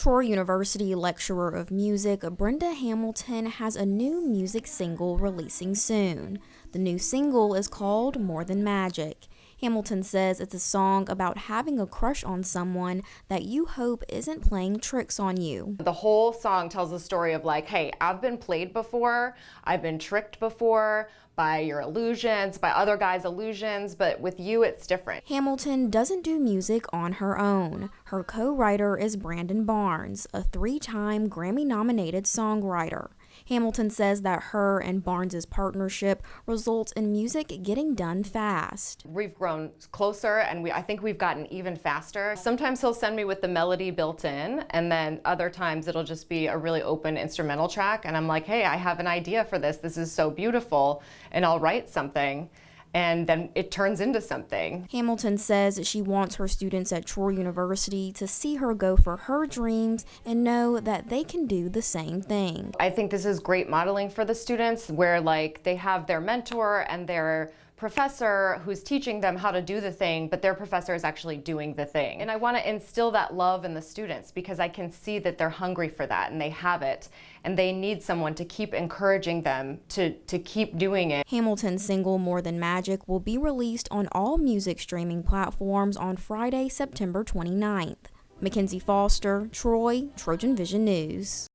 Troy University lecturer of music Brenda Hamilton has a new music single releasing soon. The new single is called More Than Magic. Hamilton says it's a song about having a crush on someone that you hope isn't playing tricks on you. The whole song tells the story of like, hey, I've been played before, I've been tricked before by your illusions, by other guys' illusions, but with you it's different. Hamilton doesn't do music on her own. Her co-writer is Brandon Barnes, a 3-time Grammy-nominated songwriter. Hamilton says that her and Barnes' partnership results in music getting done fast. We've grown closer and I think we've gotten even faster. Sometimes he'll send me with the melody built in, and then other times it'll just be a really open instrumental track, and I'm like, hey, I have an idea for this. This is so beautiful, and I'll write something. And then it turns into something. Hamilton says she wants her students at Troy University to see her go for her dreams and know that they can do the same thing. I think this is great modeling for the students, where like they have their mentor and their professor who's teaching them how to do the thing, but their professor is actually doing the thing. And I want to instill that love in the students because I can see that they're hungry for that and they have it, and they need someone to keep encouraging them to keep doing it. Hamilton's single More Than Magic will be released on all music streaming platforms on Friday, September 29th. Mackenzie Foster, Troy, TrojanVision News.